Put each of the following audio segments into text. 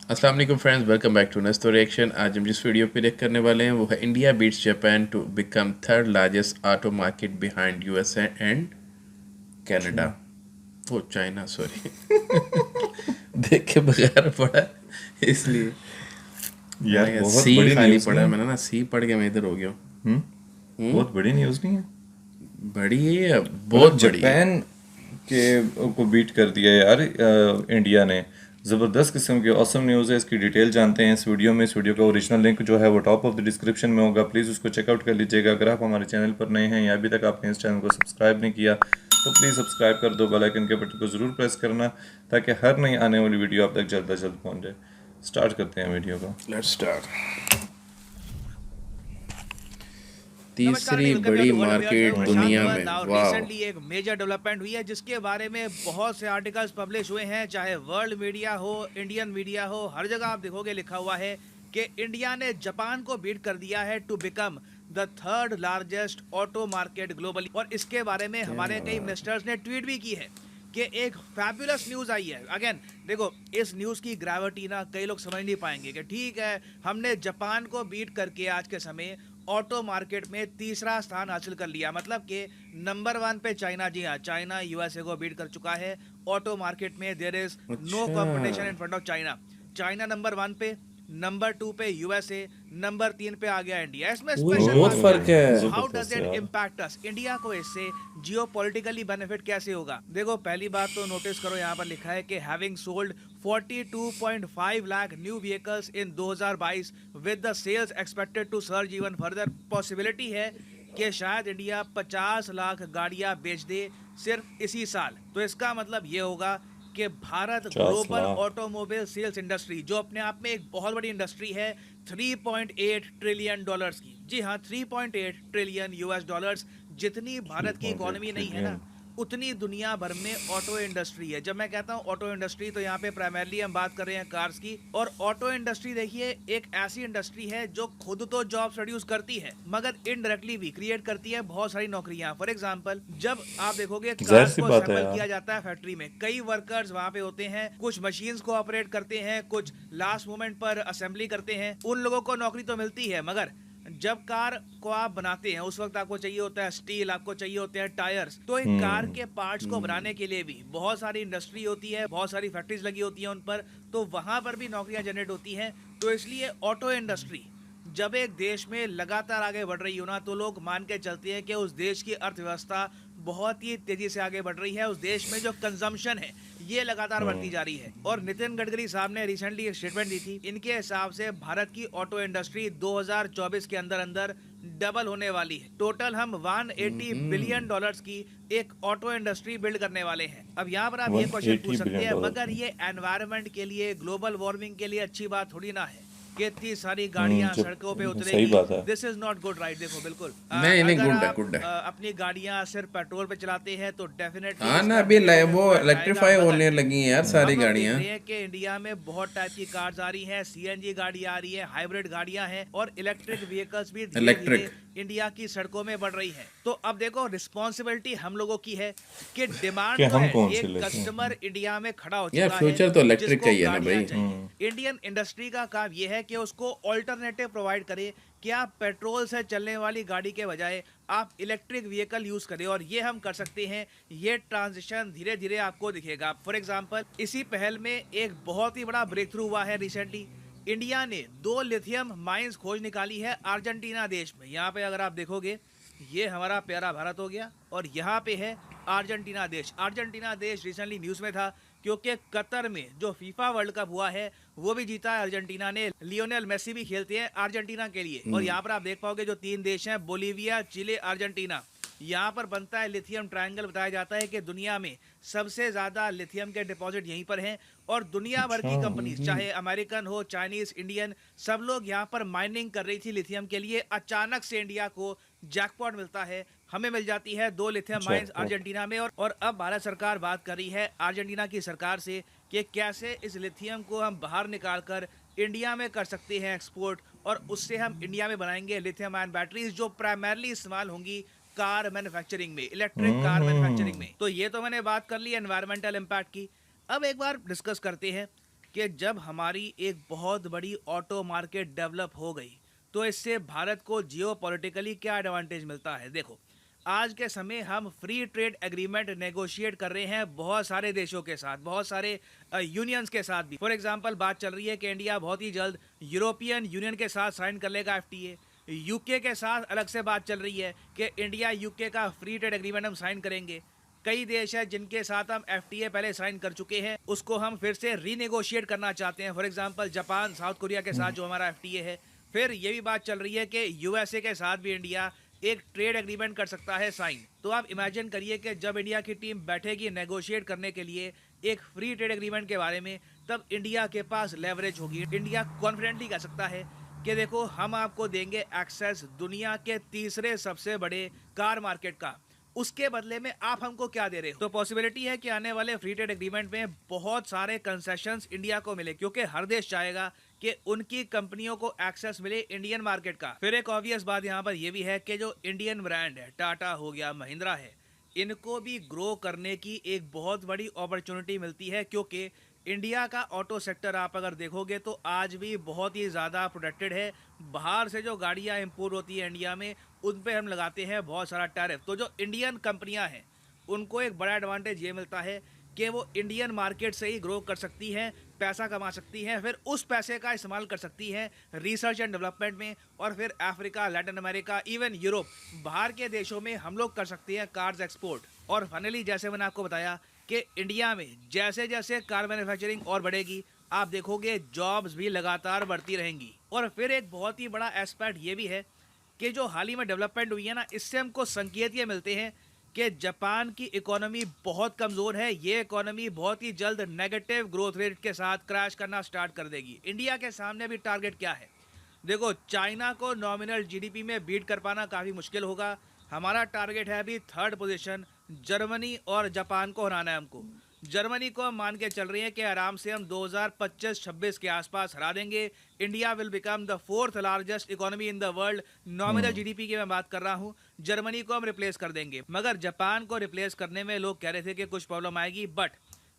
अस्सलाम वालेकुम friends, welcome back to next reaction. आज हम जिस वीडियो पे रिएक्ट करने वाले हैं वो है India beats Japan to become third largest auto market behind USA and Canada. वो चाइना, सॉरी। देख के बगैर पढ़ा इसलिए यार मैंने कहा बहुत सी बड़ी खाली न्यूज़ नहीं पढ़ा, है। मैंने ना सी पढ़ के मैं इधर हो गया हम्म हूँ। बहुत बड़ी न्यूज़ नहीं है। बड़ी है या मतलब बहुत बड़ी है? जापान के को बीट कर दिया यार इंडिया ने। ज़बरदस्त किस्म की ऑसम न्यूज़ है। इसकी डिटेल जानते हैं इस वीडियो में। इस वीडियो का ओरिजिनल लिंक जो है वो टॉप ऑफ द डिस्क्रिप्शन में होगा, प्लीज़ उसको चेकआउट कर लीजिएगा। अगर आप हमारे चैनल पर नए हैं या अभी तक आपने इस चैनल को सब्सक्राइब नहीं किया तो प्लीज़ सब्सक्राइब कर दो, बेल आइकन के बटन को ज़रूर प्रेस करना ताकि हर नई आने वाली वीडियो आप तक जल्द अज जल्द पहुँच जाए। स्टार्ट करते हैं वीडियो को। Let's start. नमस्कार तीसरी एंड वेलकम बड़ी टू वर्ल्ड अफेयर्स। मैं हूं मार्केट प्रशांत दुनिया और में, नाउ वाह। रिसेंटली एक मेजर डेवलपमेंट हुई है जिसके बारे में बहुत से आर्टिकल्स पब्लिश हुए हैं, चाहे वर्ल्ड मीडिया हो, इंडियन मीडिया हो, हर जगह आप देखोगे लिखा हुआ है कि इंडिया ने जापान को बीट कर दिया है to become the third largest auto market globally. और इसके बारे में हमारे कई मिनिस्टर्स ने ट्वीट भी की है कि एक फैबुलस न्यूज़ आई है। अगेन देखो, इस न्यूज़ की ग्रेविटी ना कई लोग समझ नहीं पाएंगे कि ठीक है, हमने जापान को बीट करके आज के समय ऑटो मार्केट में तीसरा स्थान हासिल कर लिया, मतलब कि नंबर 1 पे चाइना। जी हाँ, चाइना यूएसए को बीट कर चुका है ऑटो मार्केट में। देयर इज नो अच्छा, competition in front of China. China number 1 पे, नंबर 2 पे यूएसए, नंबर 3 पे आ गया इंडिया। इसमें वही स्पेशल बहुत बात क्या फर्क है? है। हाउ डज ज़बरदस्त इट यार। Impact us? इंडिया को इससे जियोपॉलिटिकली बेनिफिट कैसे होगा? देखो, पहली बात तो नोटिस करो, यहाँ पर लिखा है कि having sold 42.5 lakh new vehicles in 2022 with the sales expected to surge even further. Possibility है कि शायद इंडिया 50 लाख गाड़ियां बेच दे सिर्फ इसी साल। तो इसका मतलब ये होगा कि Bharat 50 global lakh automobile sales industry, जो अपने आप में एक बहुत बड़ी इंडस्ट्री है, 3.8 ट्रिलियन डॉलर्स की। जी हाँ, 3.8 ट्रिलियन यूएस डॉलर्स। जितनी भारत की 3.8 इकोनॉमी नहीं है ना, ट्रिलियन उतनी दुनिया भर में ऑटो इंडस्ट्री है। जब मैं कहता हूँ ऑटो इंडस्ट्री, तो यहाँ पे प्राइमरली हम बात कर रहे हैं कार्स की। और ऑटो इंडस्ट्री देखिए, एक ऐसी इंडस्ट्री है जो खुद तो जॉब प्रोड्यूस करती है मगर इनडायरेक्टली भी क्रिएट करती है बहुत सारी नौकरियां। फॉर एग्जांपल, जब आप देखोगे जाहिर कार्स सी को बात है असेंबल यार। किया जाता है फैक्ट्री में, कई वर्कर्स वहां पे होते हैं, कुछ मशीन्स को ऑपरेट करते हैं, कुछ लास्ट मोमेंट पर असेंबली करते हैं। उन लोगों को नौकरी तो मिलती है, मगर जब कार को आप बनाते हैं उस वक्त आपको चाहिए होता है स्टील, आपको चाहिए होते हैं टायर्स। तो इन कार के पार्ट्स को बनाने के लिए भी बहुत सारी इंडस्ट्री होती है, बहुत सारी फैक्ट्रीज लगी होती हैं उन पर, तो वहां पर भी नौकरियां जनरेट होती हैं। तो इसलिए ऑटो इंडस्ट्री जब एक देश में लगातार आगे बढ़ रही हो ना, तो लोग मान के चलते हैं कि उस देश की अर्थव्यवस्था बहुत ही तेजी से आगे बढ़ रही है। उस देश में जो कंजम्पशन है ये लगातार बढ़ती जा रही है। और नितिन गडकरी साहब ने रिसेंटली एक स्टेटमेंट दी थी। इनके हिसाब से भारत की ऑटो इंडस्ट्री 2024 के अंदर अंदर डबल होने वाली है। टोटल हम 180 बिलियन डॉलर्स की एक ऑटो इंडस्ट्री बिल्ड करने वाले हैं। अब यहाँ पर आप ये क्वेश्चन पूछ 180 सकते बिलियन हैं, डॉलर मगर की। ये एनवायरनमेंट के लिए, ग्लोबल वार्मिंग के लिए अच्छी बात थोड़ी ना है कि इतनी सारी गाड़ियां सड़कों पे सही उतरेगी। बात है। This is not good, right? देखो, बिल्कुल नहीं नहीं, अगर गुड है, आप गुड है। अपनी गाड़ियां सिर्फ पेट्रोल पे चलाते हैं तो डेफिनेटली हाँ ना, इसका अभी नेगेटिव वो इम्पैक्ट आएगा, इलेक्ट्रीफाई मगर होने लगी हैं यार सारी अब हम देख गाड़ियाँ। रहे हैं कि इंडिया में बहुत टाइप की कार्स आ रही हैं, सीएनजी गाड़ी आ रही है, हाइब्रिड गाड़ियां हैं, और इलेक्ट्रिक व्हीकल्स भी धीरे इलेक्ट्रिक। धीरे इंडिया की सड़कों में बढ़ रही है। तो अब देखो, रिस्पॉन्सिबिलिटी हम लोगों की है कि कि डिमांड तो हम है, कौन से एक लेते हैं। कस्टमर इंडिया में खड़ा हो यार चुका है फ्यूचर तो इलेक्ट्रिक का जिसको ही है ना गाड़ियां भाई। चाहिए। इंडियन इंडस्ट्री का काम यह है कि उसको ऑल्टरनेटिव प्रोवाइड करे कि आप पेट्रोल से चलने वाली गाड़ी के बजाय आप इलेक्ट्रिक व्हीकल यूज करें, और ये हम कर सकते हैं। ये ट्रांजिशन धीरे धीरे आपको दिखेगा। फॉर एग्जांपल, इसी पहल में एक बहुत ही बड़ा ब्रेक थ्रू हुआ है रिसेंटली। इंडिया ने 2 लिथियम माइंस खोज निकाली है अर्जेंटीना देश में। यहाँ पे अगर आप देखोगे, ये हमारा प्यारा भारत हो गया और यहाँ पे है अर्जेंटीना देश। अर्जेंटीना देश रिसेंटली न्यूज़ में था क्योंकि कतर में जो फीफा वर्ल्ड कप हुआ है वो भी जीता है अर्जेंटीना ने। लियोनेल मेसी भी खेलते हैं अर्जेंटीना के लिए। और यहाँ पर आप देख पाओगे जो 3 देश हैं, बोलीविया, चिले, अर्जेंटीना, यहाँ पर बनता है लिथियम ट्रायंगल। बताया जाता है कि दुनिया में सबसे ज़्यादा लिथियम के डिपॉजिट यहीं पर हैं, और दुनिया भर अच्छा। की कंपनीज, चाहे अमेरिकन हो, चाइनीज, इंडियन, सब लोग यहाँ पर माइनिंग कर रही थी लिथियम के लिए। अचानक से इंडिया को जैकपॉट मिलता है, हमें मिल जाती है 2 लिथियम माइंस जैकपॉट। अर्जेंटीना में। और अब भारत सरकार बात कर रही है अर्जेंटीना की सरकार से कि कैसे इस लिथियम को हम बाहर निकाल कर इंडिया में कर सकते हैं एक्सपोर्ट, और उससे हम इंडिया में बनाएंगे लिथियम आयन बैटरीज जो प्राइमरली इस्तेमाल होंगी कार मैन्युफैक्चरिंग में, इलेक्ट्रिक कार मैन्युफैक्चरिंग में। तो ये तो मैंने बात कर ली एनवायरमेंटल इम्पैक्ट की। अब एक बार डिस्कस करते हैं कि जब हमारी एक बहुत बड़ी ऑटो मार्केट डेवलप हो गई तो इससे भारत को जियो पॉलिटिकली क्या एडवांटेज मिलता है। देखो, आज के समय हम फ्री ट्रेड एग्रीमेंट नेगोशिएट कर रहे हैं बहुत सारे देशों के साथ, बहुत सारे यूनियंस के साथ भी। फॉर एग्जांपल बात चल रही है कि इंडिया बहुत ही जल्द यूरोपियन यूनियन के साथ साइन कर लेगा एफटीए। यूके के साथ अलग से बात चल रही है कि इंडिया यूके का फ्री ट्रेड एग्रीमेंट हम साइन करेंगे। कई देश हैं जिनके साथ हम एफटीए पहले साइन कर चुके हैं, उसको हम फिर से रीनेगोशिएट करना चाहते हैं। For example Japan, south Korea के साथ जो हमारा एफटीए है। फिर ये भी बात चल रही है कि यूएसए के साथ भी इंडिया एक ट्रेड एग्रीमेंट कर सकता है साइन। तो आप इमेजिन करिए कि जब इंडिया की टीम बैठेगी नेगोशिएट करने के लिए एक फ्री ट्रेड एग्रीमेंट के बारे में, तब इंडिया के पास लेवरेज होगी। इंडिया कॉन्फिडेंटली कह सकता है कि देखो, हम आपको देंगे एक्सेस दुनिया के तीसरे सबसे बड़े कार मार्केट का, उसके बदले में आप हमको क्या दे रहे हो। तो पॉसिबिलिटी है कि आने वाले फ्री ट्रेड एग्रीमेंट में बहुत सारे कंसेशंस इंडिया को मिले, क्योंकि हर देश चाहेगा कि उनकी कंपनियों को एक्सेस मिले इंडियन मार्केट का। फिर एक ऑब्वियस बात यहाँ पर यह भी है कि जो इंडियन ब्रांड है, टाटा हो गया, महिंद्रा है, इनको भी ग्रो करने की एक बहुत बड़ी अपॉर्चुनिटी मिलती है, क्योंकि इंडिया का ऑटो सेक्टर आप अगर देखोगे तो आज भी बहुत ही ज़्यादा प्रोटेक्टेड है। बाहर से जो गाड़ियाँ इंपोर्ट होती है इंडिया में, उन पे हम लगाते हैं बहुत सारा टैरिफ। तो जो इंडियन कंपनियां हैं उनको एक बड़ा एडवांटेज ये मिलता है कि वो इंडियन मार्केट से ही ग्रो कर सकती हैं, पैसा कमा सकती हैं, फिर उस पैसे का इस्तेमाल कर सकती हैं रिसर्च एंड डेवलपमेंट में, और फिर Africa, Latin America, even Europe, बाहर के देशों में हम लोग कर सकते हैं कार्स एक्सपोर्ट। और फाइनली जैसे मैंने आपको बताया कि इंडिया में जैसे जैसे कार मैन्युफैक्चरिंग और बढ़ेगी, आप देखोगे जॉब्स भी लगातार बढ़ती रहेंगी। और फिर एक बहुत ही बड़ा एस्पेक्ट ये भी है कि जो हाल ही में डेवलपमेंट हुई है ना, इससे हमको संकेत ये मिलते हैं कि जापान की इकोनॉमी बहुत कमज़ोर है। ये इकोनॉमी बहुत ही जल्द नेगेटिव ग्रोथ रेट के साथ क्रैश करना स्टार्ट कर देगी। इंडिया के सामने भी टारगेट क्या है? देखो, चाइना को नॉमिनल जीडीपी में बीट कर पाना काफ़ी मुश्किल होगा। हमारा टारगेट है अभी 3rd पोजीशन, जर्मनी और जापान को हराना है हमको। जर्मनी को हम मान के चल रहे हैं कि आराम से हम 2025-26 के आसपास हरा देंगे। India will become the 4th largest economy in the world. Nominal GDP की मैं बात कर रहा हूँ। जर्मनी को हम रिप्लेस कर देंगे, मगर जापान को रिप्लेस करने में लोग कह रहे थे कि कुछ प्रॉब्लम आएगी, बट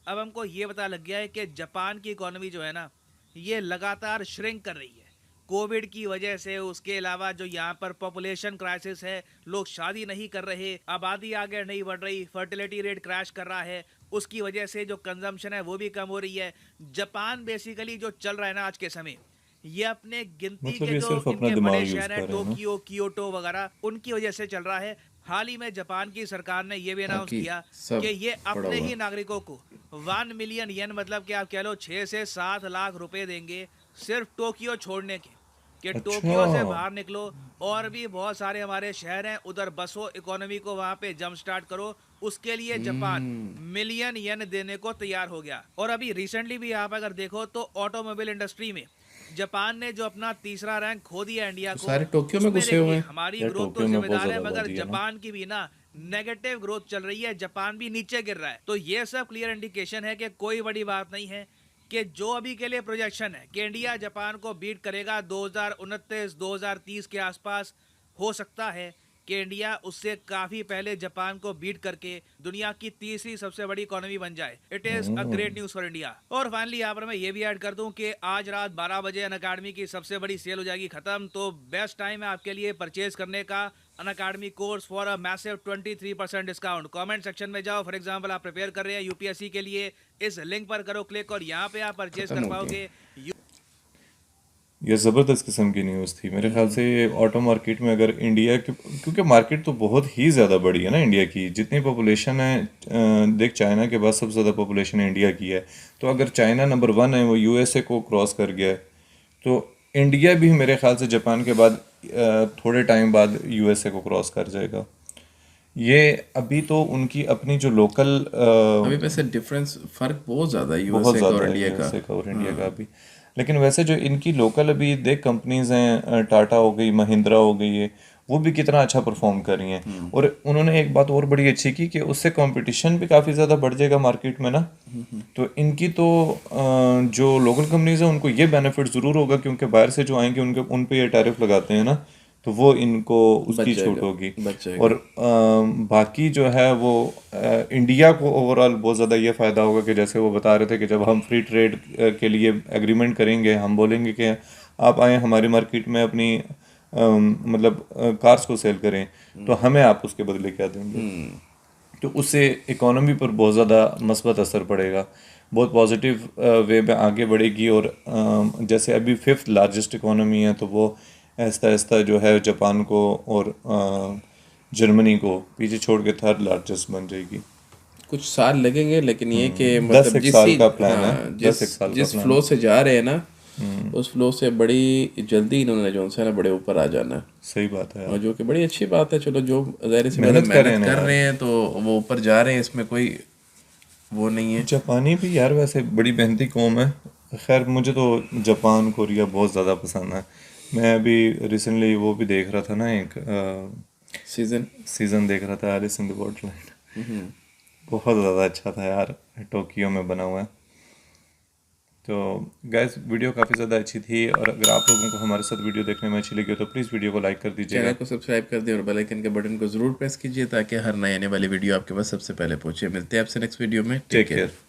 अब हमको ये पता लग गया है कि जापान की इकोनॉमी जो है ना, ये लगातार श्रिंक कर रही है कोविड की वजह से। उसके अलावा जो यहाँ पर पॉपुलेशन क्राइसिस है, लोग शादी नहीं कर रहे, आबादी आगे नहीं बढ़ रही, फर्टिलिटी रेट क्रैश कर रहा है, उसकी वजह से जो कंजम्पशन है वो भी कम हो रही है। जापान बेसिकली जो चल रहा है ना आज के समय, ये अपने गिनती मतलब के ये जो सिर्फ अपना इनके दिमाग बड़े यूज शहर कर हैं, रहे हैं ना। टोक्यो, कियोटो वगैरह, उनकी वजह से चल रहा है। हाल ही में जापान की सरकार ने ये भी अनाउंस बाकी किया सब कि ये पड़ा अपने हुआ ही नागरिकों को 1 मिलियन येन, मतलब कि आप कह लो 6 से 7 लाख रुपए देंगे सिर्फ टोक्यो छोड़ने के, कि टोक्यो से अच्छा। बाहर निकलो और भी बहुत सारे हमारे शहर हैं उधर बसो, इकोनॉमी को वहां पे जंप स्टार्ट करो। उसके लिए जापान मिलियन येन देने को तैयार हो गया। और अभी रिसेंटली भी आप अगर देखो तो ऑटोमोबाइल इंडस्ट्री में जापान ने जो अपना 3रा रैंक खो दिया इंडिया तो को, सारे टोक्यो में उसमें घुसे हुए देखिए हैं। हमारी यार ग्रोथ तो टोक्यो में बहुत जिम्मेदार है, ज्यादा मगर आबादी है ना। जापान की भी ना नेगेटिव ग्रोथ चल रही है, जापान भी नीचे गिर रहा है। तो ये सब क्लियर इंडिकेशन है कि कोई बड़ी बात नहीं है, कि जो अभी के लिए प्रोजेक्शन है कि इंडिया जापान को बीट करेगा 2029-2030 के आसपास, हो सकता है कि इंडिया उससे काफ़ी पहले जापान को बीट करके दुनिया की तीसरी सबसे बड़ी इकोनॉमी बन जाए। It is a great news for India. और फाइनली यहाँ पर मैं ये भी ऐड कर दूं कि आज रात 12 बजे अनअकैडमी की सबसे बड़ी सेल हो जाएगी ख़त्म। तो बेस्ट टाइम है आपके लिए परचेज करने का Unacademy course for a massive 23% discount. Comment section में जाओ, फॉर एग्जांपल आप प्रिपेयर कर रहे हैं यूपीएससी के लिए, इस लिंक पर करो क्लिक और यहाँ पे आप परचेज खत्म कर हो गया। पाओगे। ये ज़बरदस्त किस्म की न्यूज़ थी। मेरे ख्याल से ऑटो मार्केट में अगर इंडिया की, क्योंकि मार्केट तो बहुत ही ज़्यादा बड़ी है ना इंडिया की, जितनी पॉपुलेशन है, देख चाइना के बाद सबसे ज़्यादा पॉपुलेशन इंडिया की है। तो अगर चाइना नंबर 1 है, वो यूएसए को क्रॉस कर गया है, तो इंडिया भी मेरे ख्याल से जापान के बाद थोड़े टाइम बाद यूएसए को क्रॉस कर जाएगा। ये अभी तो उनकी अपनी जो लोकल अभी वैसे डिफरेंस फर्क बहुत ज़्यादा है बहुत यूएसए का ज़्यादा और है इंडिया का। यूएसए का और इंडिया का भी। लेकिन वैसे जो इनकी लोकल अभी देख कंपनीज हैं, टाटा हो गई, महिंद्रा हो गई है, वो भी कितना अच्छा परफॉर्म कर रही हैं। और उन्होंने एक बात और बड़ी अच्छी की कि उससे कंपटीशन भी काफ़ी ज़्यादा बढ़ जाएगा मार्केट में ना। तो इनकी तो जो लोकल कंपनीज हैं उनको ये बेनिफिट ज़रूर होगा, क्योंकि बाहर से जो आएंगे उनके उन पे ये टैरिफ लगाते हैं ना, तो वो इनको उसकी बच छूट जाएगा, होगी। बच जाएगा। और बाकी जो है वो इंडिया को ओवरऑल बहुत ज़्यादा ये फ़ायदा होगा कि जैसे वो बता रहे थे कि जब हम फ्री ट्रेड के लिए एग्रीमेंट करेंगे, हम बोलेंगे कि आप आएँ हमारी मार्केट में अपनी मतलब कार्स को सेल करें, तो हमें आप उसके बदले क्या देंगे, तो उससे इकोनॉमी पर बहुत ज़्यादा मस्बत असर पड़ेगा, बहुत पॉजिटिव वे में आगे बढ़ेगी। और जैसे अभी 5th लार्जेस्ट इकोनॉमी है, तो वो आहिस्ता आहिस्ता जो है जापान को और जर्मनी को पीछे छोड़ के 3rd लार्जेस्ट बन जाएगी। कुछ साल लगेंगे, लेकिन ये कि 10 मतलब एक साल का प्लान है, हाँ, 10 एक साल का जिस प्लान फ्लो है। से जा रहे हैं ना, उस फ्लो से बड़ी जल्दी इन्होंने जो है ना बड़े ऊपर आ जाना है। सही बात है और यार, जो कि बड़ी अच्छी बात है। चलो, जो ज़ाहिर सी बात है मेहनत कर रहे हैं मेहनत ना कर यार। रहे हैं तो वो ऊपर जा रहे हैं, इसमें कोई वो नहीं है। जापानी भी यार वैसे बड़ी मेहनती कौम है। खैर मुझे तो जापान कोरिया बहुत ज़्यादा पसंद है। मैं अभी रिसेंटली वो भी देख रहा था ना, एक सीजन सीज़न देख रहा था एलिस इन द बॉर्डरलैंड, बहुत ज़्यादा अच्छा था यार, टोक्यो में बना हुआ है। तो गैस वीडियो काफ़ी ज़्यादा अच्छी थी, और अगर आप लोगों को हमारे साथ वीडियो देखने में अच्छी लगी हो तो प्लीज़ वीडियो को लाइक कर दीजिएगा। चैनल को सब्सक्राइब कर दें और बेल आइकन के बटन को ज़रूर प्रेस कीजिए ताकि हर नए आने वाली वीडियो आपके पास सबसे पहले पहुंचे। मिलते हैं आपसे नेक्स्ट वीडियो में। Take take care. केयर।